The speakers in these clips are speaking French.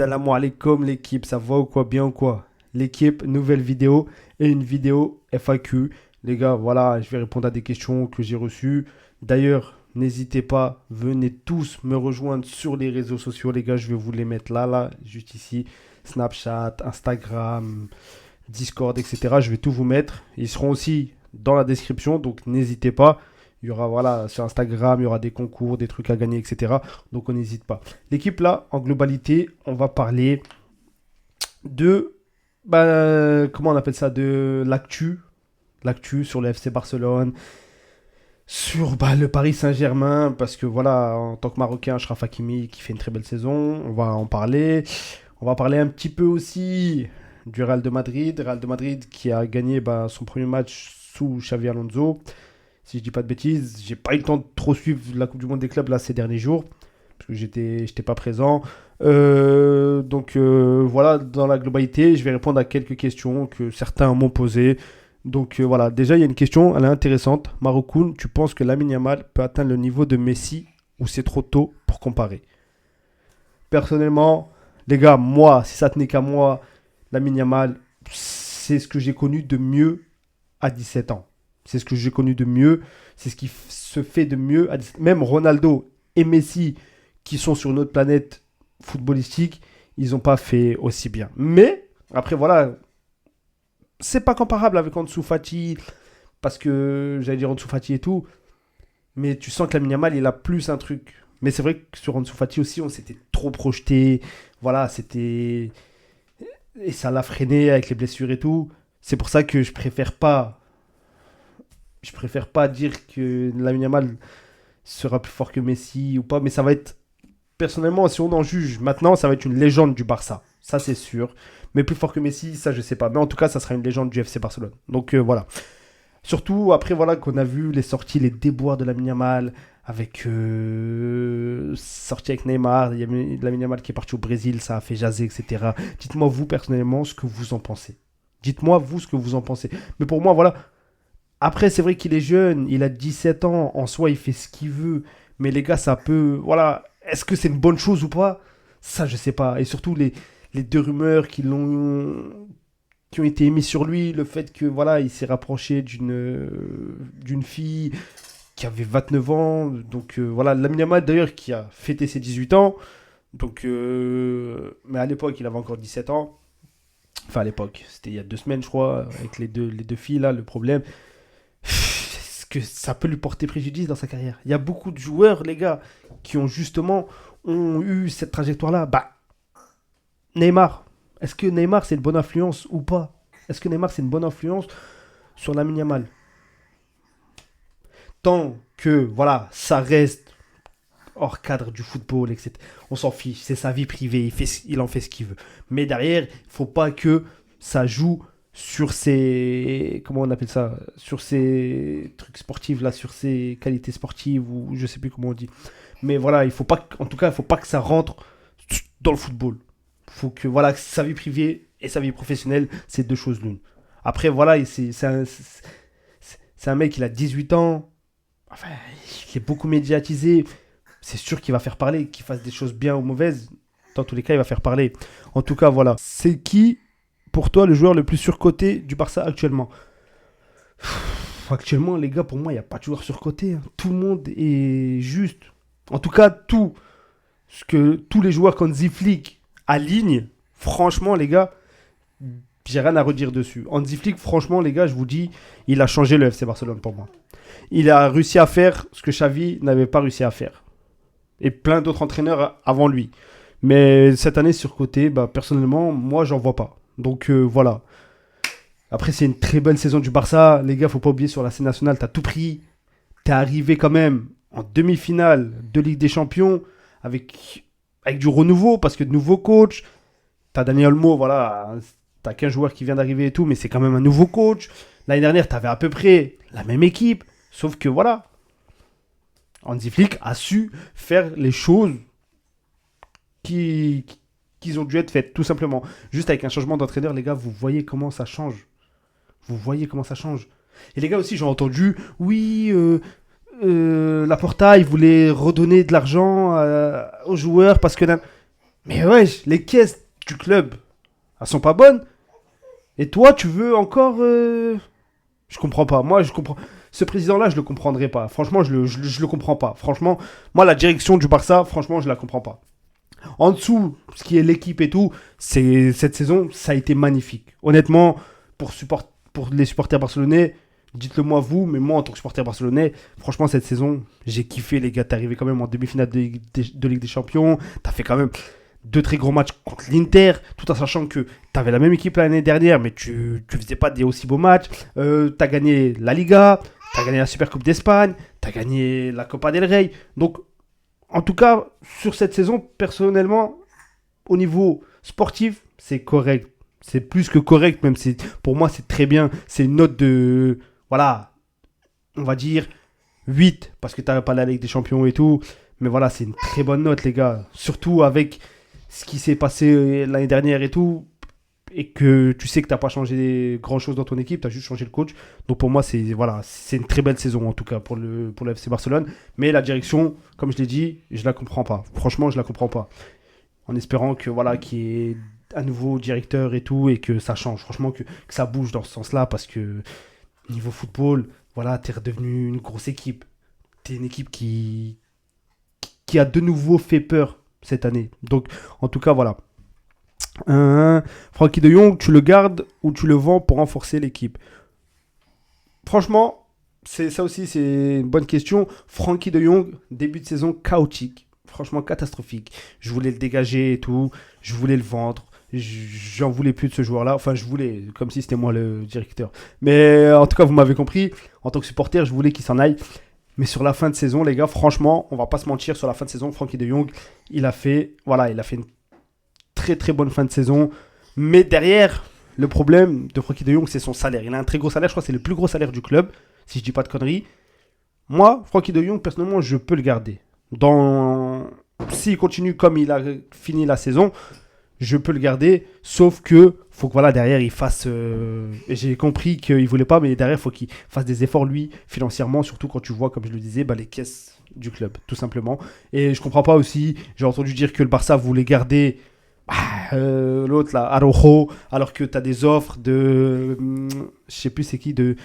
Salam alaikum l'équipe, ça va ou quoi, bien ou quoi? L'équipe, nouvelle vidéo et une vidéo FAQ. Les gars, voilà, je vais répondre à des questions que j'ai reçues. D'ailleurs, n'hésitez pas, venez tous me rejoindre sur les réseaux sociaux, les gars, je vais vous les mettre là, juste ici. Snapchat, Instagram, Discord, etc. Je vais tout vous mettre. Ils seront aussi dans la description, donc n'hésitez pas. Il y aura, voilà, sur Instagram, il y aura des concours, des trucs à gagner, etc. Donc on n'hésite pas. L'équipe là, en globalité, on va parler de, comment on appelle ça, de l'actu sur le FC Barcelone, sur le Paris Saint-Germain, parce que voilà, en tant que Marocain, Achraf Hakimi qui fait une très belle saison, on va en parler. On va parler un petit peu aussi du Real de Madrid qui a gagné son premier match sous Xavi Alonso. Si je dis pas de bêtises, j'ai pas eu le temps de trop suivre la Coupe du Monde des clubs là ces derniers jours parce que j'étais pas présent. Voilà, dans la globalité, je vais répondre à quelques questions que certains m'ont posées. Voilà, déjà il y a une question, elle est intéressante. Maroukoun, tu penses que Lamine Yamal peut atteindre le niveau de Messi ou c'est trop tôt pour comparer? Personnellement, les gars, moi, si ça tenait qu'à moi, Lamine Yamal, c'est ce que j'ai connu de mieux à 17 ans. C'est ce que j'ai connu de mieux. C'est ce qui se fait de mieux à 17 ans. Même Ronaldo et Messi, qui sont sur une autre planète footballistique, ils n'ont pas fait aussi bien. Mais, après, voilà, c'est pas comparable avec Ansu Fati, parce que j'allais dire Ansu Fati et tout, mais tu sens que Lamine Yamal, il a plus un truc. Mais c'est vrai que sur Ansu Fati aussi, on s'était trop projeté. Voilà, c'était. Et ça l'a freiné avec les blessures et tout. C'est pour ça que je préfère pas. Je préfère pas dire que Lamine Yamal sera plus fort que Messi ou pas, mais ça va être. Personnellement, si on en juge maintenant, ça va être une légende du Barça. Ça, c'est sûr. Mais plus fort que Messi, ça, je sais pas. Mais en tout cas, ça sera une légende du FC Barcelone. Voilà. Surtout après voilà qu'on a vu les sorties, les déboires de Lamine Yamal avec sortie avec Neymar, il y a Lamine Yamal qui est parti au Brésil, ça a fait jaser, etc. Dites-moi vous personnellement ce que vous en pensez. Dites-moi vous ce que vous en pensez. Mais pour moi voilà. Après c'est vrai qu'il est jeune, il a 17 ans, en soi il fait ce qu'il veut. Mais les gars ça peut voilà. Est-ce que c'est une bonne chose ou pas? Ça je sais pas. Et surtout les deux rumeurs qui ont été émis sur lui, le fait que voilà, il s'est rapproché d'une fille qui avait 29 ans. Voilà, Lamine Yamal d'ailleurs qui a fêté ses 18 ans. Mais à l'époque, il avait encore 17 ans. Enfin, à l'époque, c'était il y a 2 semaines, je crois, avec les deux filles là, le problème. Est-ce que ça peut lui porter préjudice dans sa carrière? Il y a beaucoup de joueurs, les gars, qui ont eu cette trajectoire-là. Neymar. Est-ce que Neymar c'est une bonne influence ou pas? Est-ce que Neymar c'est une bonne influence sur Lamine Yamal? Tant que voilà, ça reste hors cadre du football, etc. On s'en fiche, c'est sa vie privée, il en fait ce qu'il veut. Mais derrière, il faut pas que ça joue sur ses comment on appelle ça, sur ses trucs sportifs là, sur ses qualités sportives ou je sais plus comment on dit. Mais voilà, il faut pas, en tout cas, il faut pas que ça rentre dans le football. Faut que voilà, sa vie privée et sa vie professionnelle, c'est deux choses l'une. Après, voilà, c'est un mec, il a 18 ans. Enfin, il est beaucoup médiatisé. C'est sûr qu'il va faire parler, qu'il fasse des choses bien ou mauvaises. Dans tous les cas, il va faire parler. En tout cas, voilà. C'est qui, pour toi, le joueur le plus surcoté du Barça actuellement? Actuellement, les gars, pour moi, il n'y a pas de joueur surcoté. Tout le monde est juste. En tout cas, tous les joueurs qu'Hansi Flick aligne, franchement, les gars, j'ai rien à redire dessus. Hansi Flick, franchement, les gars, je vous dis, il a changé le FC Barcelone pour moi. Il a réussi à faire ce que Xavi n'avait pas réussi à faire. Et plein d'autres entraîneurs avant lui. Mais cette année, surcoté, personnellement, moi, j'en vois pas. Voilà. Après, c'est une très bonne saison du Barça. Les gars, faut pas oublier, sur la scène nationale, t'as tout pris. T'es arrivé quand même en demi-finale de Ligue des Champions avec du renouveau, parce que de nouveaux coachs. T'as Daniel Olmo, voilà. T'as qu'un joueur qui vient d'arriver et tout, mais c'est quand même un nouveau coach. L'année dernière, t'avais à peu près la même équipe. Sauf que voilà, Hansi Flick a su faire les choses qui ont dû être faites, tout simplement. Juste avec un changement d'entraîneur, les gars, vous voyez comment ça change. Vous voyez comment ça change. Et les gars aussi, j'ai entendu, oui, Laporta, il voulait redonner de l'argent aux joueurs parce que Mais wesh, les caisses du club, elles sont pas bonnes. Et toi, tu veux encore. Je comprends pas. Moi, je comprends. Ce président-là, je le comprendrai pas. Franchement, je le comprends pas. Franchement, moi, la direction du Barça, franchement, je la comprends pas. En dessous, ce qui est l'équipe et tout, cette saison, ça a été magnifique. Honnêtement, pour les supporters barcelonais, dites-le moi vous, mais moi en tant que supporter barcelonais, franchement cette saison, j'ai kiffé les gars. T'es arrivé quand même en demi-finale de Ligue des Champions. T'as fait quand même deux très gros matchs contre l'Inter, tout en sachant que t'avais la même équipe l'année dernière, mais tu faisais pas des aussi beaux matchs. T'as gagné la Liga, t'as gagné la Super Coupe d'Espagne, t'as gagné la Copa del Rey. Donc en tout cas, sur cette saison, personnellement, au niveau sportif, c'est correct. C'est plus que correct, même pour moi, c'est très bien. C'est une note de, voilà, on va dire 8, parce que tu n'avais pas la Ligue des Champions et tout. Mais voilà, c'est une très bonne note, les gars. Surtout avec ce qui s'est passé l'année dernière et tout. Et que tu sais que tu n'as pas changé grand-chose dans ton équipe, tu as juste changé le coach. Donc pour moi, c'est une très belle saison, en tout cas, pour le FC Barcelone. Mais la direction, comme je l'ai dit, je la comprends pas. Franchement, je la comprends pas. En espérant que voilà, qu'il y ait un nouveau directeur et tout, et que ça change. Franchement, que ça bouge dans ce sens-là, parce que niveau football, voilà, t'es redevenu une grosse équipe. T'es une équipe qui a de nouveau fait peur cette année. Donc, en tout cas, voilà. Frankie de Jong, tu le gardes ou tu le vends pour renforcer l'équipe? Franchement, ça aussi, c'est une bonne question. Frankie de Jong, début de saison chaotique. Franchement, catastrophique. Je voulais le dégager et tout. Je voulais le vendre. J'en voulais plus de ce joueur-là. Enfin, je voulais, comme si c'était moi le directeur. Mais en tout cas, vous m'avez compris. En tant que supporter, je voulais qu'il s'en aille. Mais sur la fin de saison, les gars, franchement, on va pas se mentir. Sur la fin de saison, Frankie de Jong, il a fait une très très bonne fin de saison. Mais derrière, le problème de Frankie de Jong, c'est son salaire. Il a un très gros salaire. Je crois que c'est le plus gros salaire du club, si je dis pas de conneries. Moi, Frankie de Jong, personnellement, je peux le garder. S'il continue comme il a fini la saison, je peux le garder. Sauf que faut que voilà, derrière, il fasse. J'ai compris qu'il voulait pas, mais derrière, il faut qu'il fasse des efforts, lui, financièrement. Surtout quand tu vois, comme je le disais, les caisses du club, tout simplement. Et je comprends pas aussi. J'ai entendu dire que le Barça voulait garder l'autre, là, Araujo, alors que tu as des offres de. Je sais plus c'est qui, du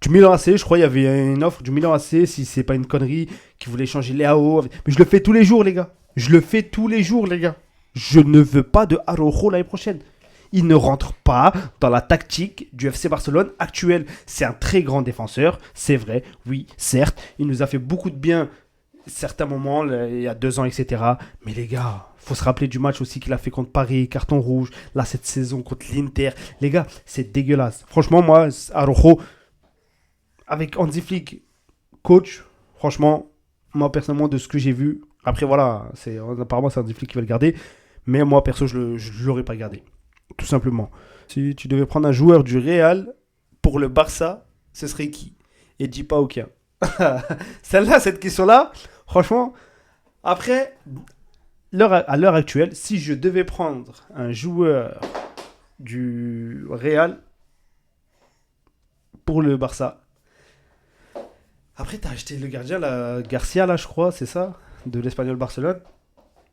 Milan AC, je crois il y avait une offre du Milan AC, si c'est pas une connerie, qui voulait changer Léao. Mais je le fais tous les jours, les gars. Je le fais tous les jours, les gars. Je ne veux pas de Araujo l'année prochaine. Il ne rentre pas dans la tactique du FC Barcelone actuel. C'est un très grand défenseur, c'est vrai, oui, certes. Il nous a fait beaucoup de bien certains moments, il y a 2 ans, etc. Mais les gars, faut se rappeler du match aussi qu'il a fait contre Paris, carton rouge. Là, cette saison contre l'Inter. Les gars, c'est dégueulasse. Franchement, moi, Araujo, avec Hansi Flick, coach, franchement, moi personnellement, de ce que j'ai vu, après voilà, apparemment c'est Hansi Flick qui va le garder, mais moi perso, je ne l'aurais pas gardé, tout simplement. Si tu devais prendre un joueur du Real pour le Barça, ce serait qui? Et dis pas aucun. Celle-là, cette question-là, franchement, après, à l'heure actuelle, si je devais prendre un joueur du Real pour le Barça, après, t'as acheté le gardien, là, Garcia, là, je crois, c'est ça, de l'Espagnol Barcelone.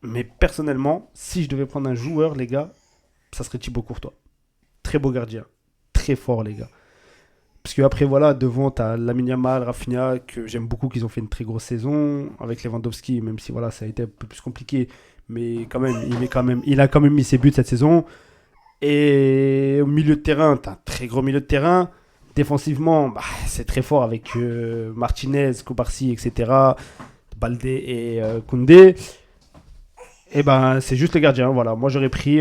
Mais personnellement, si je devais prendre un joueur, les gars, ça serait Thibaut Courtois. Très beau gardien. Très fort, les gars. Parce que après, voilà, devant, t'as Lamine Yamal, Rafinha, que j'aime beaucoup, qu'ils ont fait une très grosse saison. Avec Lewandowski, même si voilà, ça a été un peu plus compliqué. Mais quand même, il a quand même mis ses buts cette saison. Et au milieu de terrain, t'as un très gros milieu de terrain. Défensivement, c'est très fort avec Martinez, Kobarsi, etc. Baldé et Koundé. Et ben, c'est juste le gardien. Voilà, moi j'aurais pris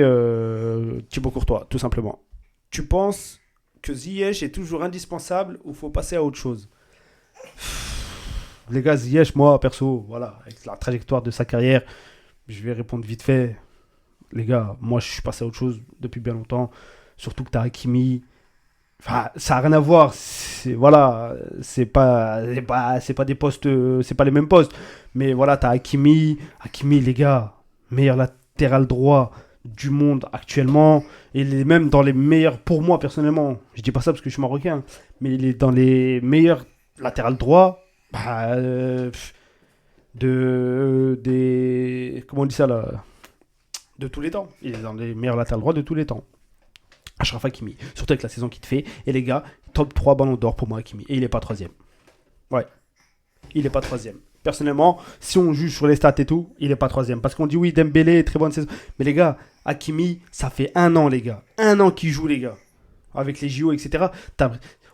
Thibaut Courtois, tout simplement. Tu penses que Ziyech est toujours indispensable ou faut passer à autre chose? Les gars, Ziyech, moi perso, voilà, avec la trajectoire de sa carrière, je vais répondre vite fait. Les gars, moi je suis passé à autre chose depuis bien longtemps. Surtout que t'as Hakimi. Enfin, ça n'a rien à voir. Voilà, c'est pas des postes, c'est pas les mêmes postes. Mais voilà, t'as Hakimi. Hakimi, les gars, meilleur latéral droit du monde actuellement. Il est même dans les meilleurs, pour moi personnellement, je dis pas ça parce que je suis marocain, mais il est dans les meilleurs latéral droits comment on dit ça là, de tous les temps. Il est dans les meilleurs latérales droits de tous les temps. Achraf Hakimi, surtout avec la saison qu'il te fait. Et les gars, top 3 ballons d'or pour moi, Hakimi. Et il n'est pas troisième. Ouais, il n'est pas troisième. Personnellement, si on juge sur les stats et tout, il n'est pas troisième. Parce qu'on dit oui, Dembélé, très bonne saison. Mais les gars, Hakimi, ça fait 1 an, les gars. 1 an qu'il joue, les gars. Avec les JO, etc.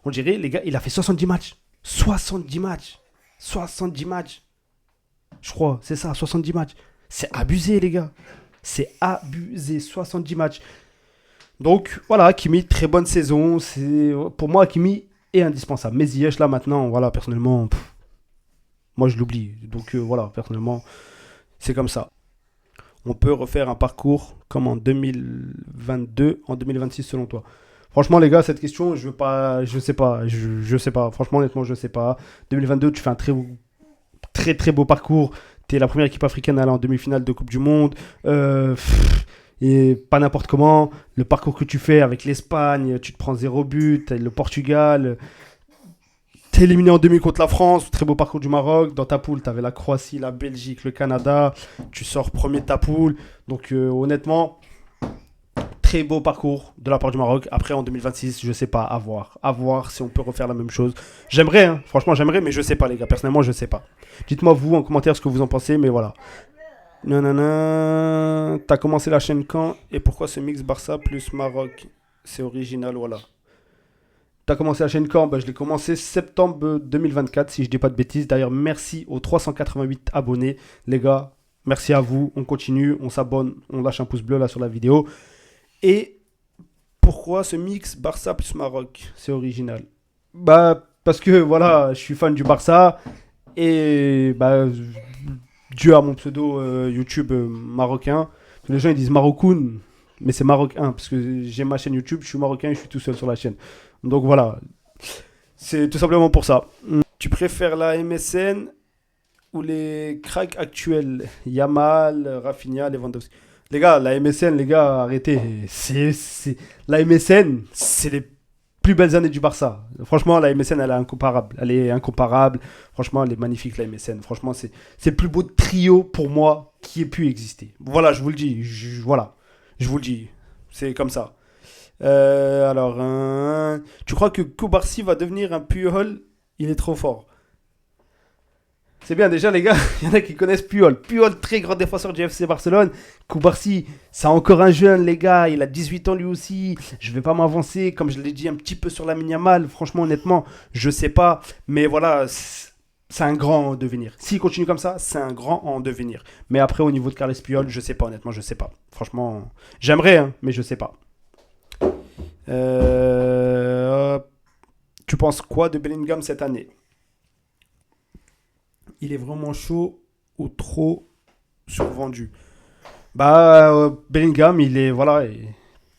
On dirait, les gars, il a fait 70 matchs. 70 matchs. 70 matchs. Je crois, c'est ça, 70 matchs. C'est abusé, les gars. C'est abusé, 70 matchs. Donc, voilà, Hakimi, très bonne saison. Pour moi, Hakimi est indispensable. Mais Ziyech, là, maintenant, voilà, personnellement, moi, je l'oublie. Donc, voilà, personnellement, c'est comme ça. On peut refaire un parcours comme en 2022, en 2026, selon toi. Franchement, les gars, cette question, je sais pas. Je sais pas. Franchement, honnêtement, je sais pas. 2022, tu fais un très, très beau parcours. Tu es la première équipe africaine à aller en demi-finale de Coupe du Monde. Et pas n'importe comment. Le parcours que tu fais avec l'Espagne, tu te prends 0 but. Le Portugal, t'es éliminé en demi contre la France. Très beau parcours du Maroc. Dans ta poule, tu avais la Croatie, la Belgique, le Canada. Tu sors premier de ta poule. Donc, honnêtement, très beau parcours de la part du Maroc. Après, en 2026, je sais pas, à voir. À voir si on peut refaire la même chose. J'aimerais, hein. Franchement, j'aimerais, mais je sais pas, les gars. Personnellement, je sais pas. Dites-moi, vous, en commentaire, ce que vous en pensez, mais voilà. Nanana. T'as commencé la chaîne quand et pourquoi ce mix Barça plus Maroc? C'est original, voilà. T'as commencé la chaîne quand? Je l'ai commencé septembre 2024, si je dis pas de bêtises. D'ailleurs, merci aux 388 abonnés, les gars. Merci à vous. On continue, on s'abonne, on lâche un pouce bleu là sur la vidéo. Et pourquoi ce mix Barça plus Maroc? C'est original. Parce que voilà, je suis fan du Barça et Dieu à mon pseudo YouTube marocain. Les gens ils disent Marocoun, mais c'est marocain parce que j'ai ma chaîne YouTube, je suis marocain et je suis tout seul sur la chaîne. Donc voilà, c'est tout simplement pour ça. Tu préfères la MSN ou les cracks actuels? Yamal, Rafinha, Lewandowski. Les gars, la MSN, les gars, arrêtez. La MSN, c'est les plus belles années du Barça. Franchement, la MSN, elle est incomparable. Elle est incomparable. Franchement, elle est magnifique, la MSN. Franchement, c'est le plus beau trio pour moi qui ait pu exister. Voilà, je vous le dis. Voilà, je vous le dis. C'est comme ça. Tu crois que Koubarsi va devenir un Puyol? Il est trop fort. C'est bien déjà les gars, il y en a qui connaissent Puyol. Puyol, très grand défenseur du FC Barcelone. Koubarsi, c'est encore un jeune les gars, il a 18 ans lui aussi. Je vais pas m'avancer, comme je l'ai dit un petit peu sur Lamine Yamal. Franchement honnêtement, je sais pas. Mais voilà, c'est un grand en devenir. S'il continue comme ça, c'est un grand en devenir. Mais après au niveau de Carles Puyol, je sais pas honnêtement, je sais pas. Franchement, j'aimerais, hein, mais je sais pas. Tu penses quoi de Bellingham cette année? Il est vraiment chaud ou trop survendu? Bellingham, il est voilà.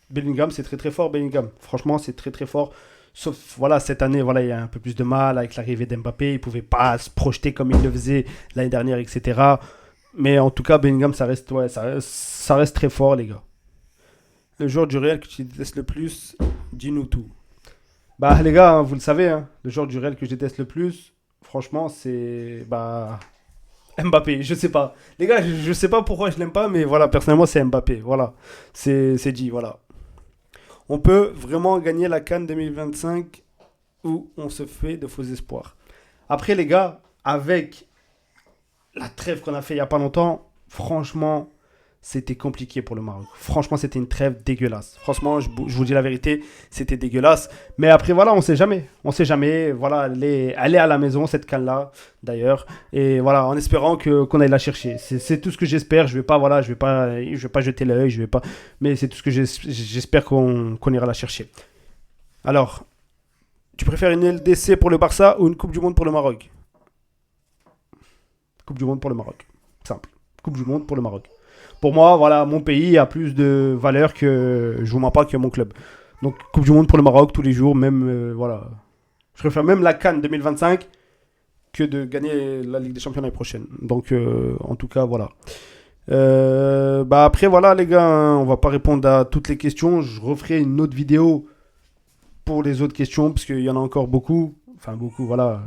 Bellingham, c'est très très fort. Bellingham, franchement, c'est très très fort. Sauf voilà cette année, voilà, il y a un peu plus de mal avec l'arrivée d'Mbappé. Il pouvait pas se projeter comme il le faisait l'année dernière, etc. Mais en tout cas, Bellingham, ça reste très fort, les gars. Le joueur du Real que tu détestes le plus, dis-nous tout. Les gars, hein, vous le savez, hein, le joueur du Real que je déteste le plus, franchement, c'est Mbappé. Je sais pas. Les gars, je sais pas pourquoi je l'aime pas, mais voilà, personnellement, c'est Mbappé. Voilà, c'est dit, voilà. On peut vraiment gagner la CAN 2025 où on se fait de faux espoirs. Après, les gars, avec la trêve qu'on a fait il y a pas longtemps, franchement, c'était compliqué pour le Maroc. Franchement, c'était une trêve dégueulasse. Franchement, je vous dis la vérité, c'était dégueulasse. Mais après, voilà, on sait jamais. On sait jamais. Voilà, elle est à la maison, cette canne-là, d'ailleurs. Et voilà, en espérant qu'on aille la chercher. C'est tout ce que j'espère. Je vais pas jeter l'œil. Mais c'est tout ce que j'espère qu'on ira la chercher. Alors, tu préfères une LDC pour le Barça ou une Coupe du Monde pour le Maroc? Coupe du Monde pour le Maroc. Simple. Coupe du Monde pour le Maroc. Pour moi, voilà, mon pays a plus de valeur que, je vous mens pas, que mon club. Donc, Coupe du Monde pour le Maroc tous les jours, même, voilà. Je préfère même la CAN 2025 que de gagner la Ligue des Champions l'année prochaine. Donc, en tout cas, voilà. Après, voilà, les gars, hein, on va pas répondre à toutes les questions. Je referai une autre vidéo pour les autres questions, parce qu'il y en a encore beaucoup. Enfin, beaucoup, voilà.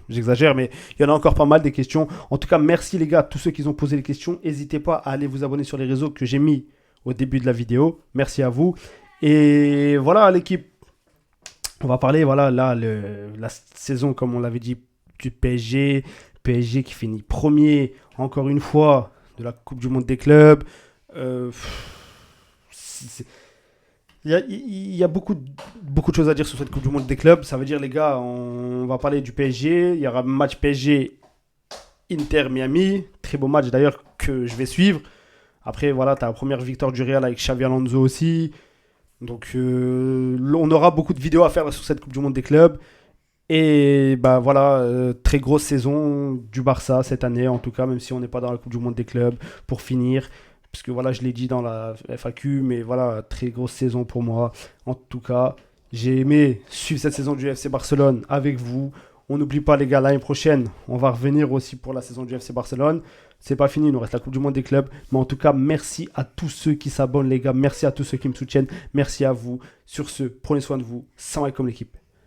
J'exagère, mais il y en a encore pas mal des questions. En tout cas, merci les gars, tous ceux qui ont posé les questions. N'hésitez pas à aller vous abonner sur les réseaux que j'ai mis au début de la vidéo. Merci à vous. Et voilà l'équipe. On va parler, voilà, là, la saison, comme on l'avait dit, du PSG. PSG qui finit premier, encore une fois, de la Coupe du Monde des clubs. C'est- il y a beaucoup de choses à dire sur cette Coupe du Monde des clubs. Ça veut dire, les gars, on va parler du PSG. Il y aura un match PSG Inter Miami. Très beau match d'ailleurs que je vais suivre. Après, voilà, tu as la première victoire du Real avec Xavi Alonso aussi. Donc, on aura beaucoup de vidéos à faire sur cette Coupe du Monde des clubs. Et bah voilà, très grosse saison du Barça cette année, en tout cas, même si on n'est pas dans la Coupe du Monde des clubs pour finir. Parce que voilà, je l'ai dit dans la FAQ, mais voilà, très grosse saison pour moi. En tout cas, j'ai aimé suivre cette saison du FC Barcelone avec vous. On n'oublie pas, les gars, l'année prochaine, on va revenir aussi pour la saison du FC Barcelone. C'est pas fini, il nous reste la Coupe du Monde des clubs. Mais en tout cas, merci à tous ceux qui s'abonnent, les gars. Merci à tous ceux qui me soutiennent. Merci à vous. Sur ce, prenez soin de vous. Salam alaikum, l'équipe.